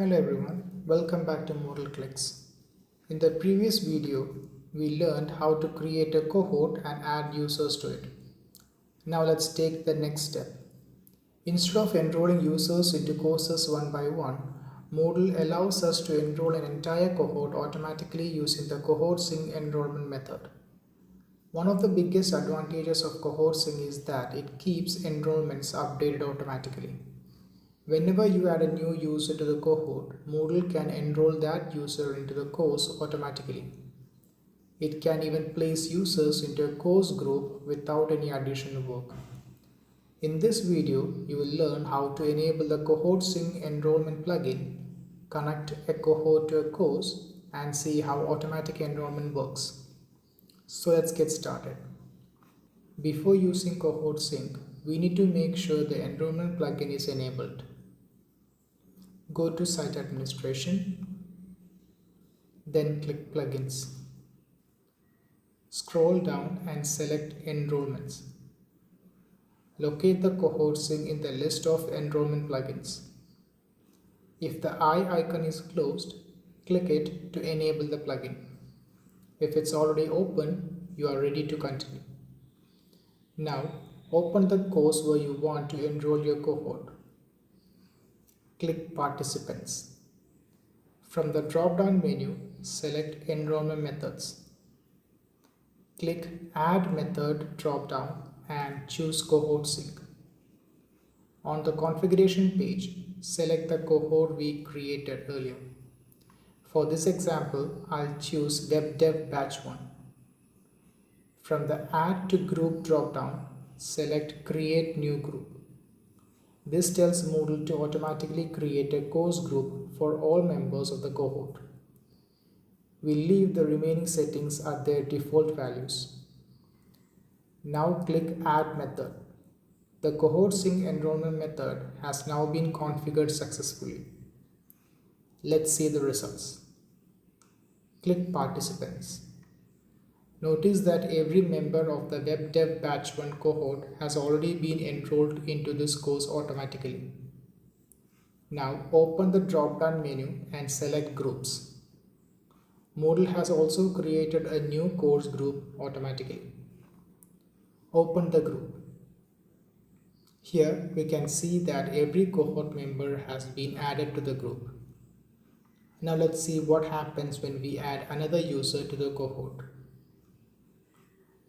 Hello everyone, welcome back to MoodleClicks. In the previous video, we learned how to create a cohort and add users to it. Now let's take the next step. Instead of enrolling users into courses one by one, Moodle allows us to enroll an entire cohort automatically using the Cohort Sync enrollment method. One of the biggest advantages of Cohort Sync is that it keeps enrollments updated automatically. Whenever you add a new user to the cohort, Moodle can enroll that user into the course automatically. It can even place users into a course group without any additional work. In this video, you will learn how to enable the Cohort Sync enrollment plugin, connect a cohort to a course, and see how automatic enrollment works. So let's get started. Before using Cohort Sync, we need to make sure the enrollment plugin is enabled. Go to Site Administration, then click Plugins. Scroll down and select Enrolments. Locate the Cohort Sync in the list of enrollment plugins. If the eye icon is closed, click it to enable the plugin. If it's already open, you are ready to continue. Now, open the course where you want to enroll your cohort. Click Participants. From the drop-down menu, select Enrollment Methods. Click Add Method drop-down and choose Cohort Sync. On the configuration page, select the cohort we created earlier. For this example, I'll choose Web Dev Batch 1. From the Add to Group drop-down, select Create New Group. This tells Moodle to automatically create a course group for all members of the cohort. We'll leave the remaining settings at their default values. Now click Add Method. The Cohort Sync enrollment method has now been configured successfully. Let's see the results. Click Participants. Notice that every member of the Web Dev Batch 1 cohort has already been enrolled into this course automatically. Now open the drop-down menu and select Groups. Moodle has also created a new course group automatically. Open the group. Here we can see that every cohort member has been added to the group. Now let's see what happens when we add another user to the cohort.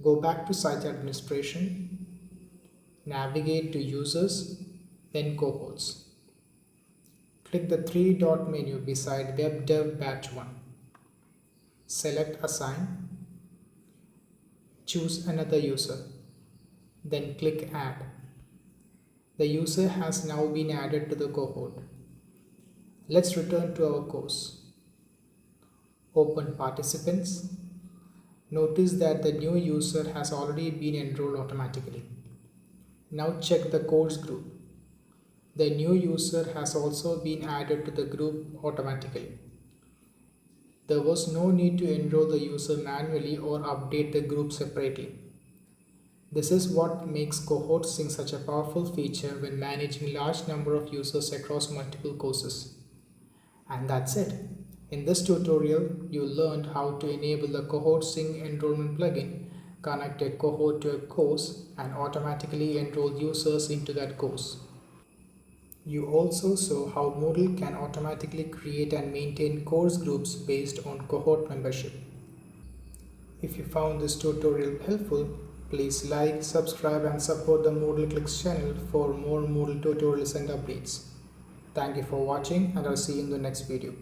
Go back to Site Administration, navigate to Users, then Cohorts. Click the three-dot menu beside Web Dev Batch 1. Select Assign, choose another user, then click Add. The user has now been added to the cohort. Let's return to our course. Open Participants. Notice that the new user has already been enrolled automatically. Now check the course group. The new user has also been added to the group automatically. There was no need to enroll the user manually or update the group separately. This is what makes Cohort Sync such a powerful feature when managing large number of users across multiple courses. And that's it. In this tutorial, you learned how to enable the Cohort Sync enrollment plugin, connect a cohort to a course, and automatically enroll users into that course. You also saw how Moodle can automatically create and maintain course groups based on cohort membership. If you found this tutorial helpful, please like, subscribe, and support the MoodleClicks channel for more Moodle tutorials and updates. Thank you for watching, and I'll see you in the next video.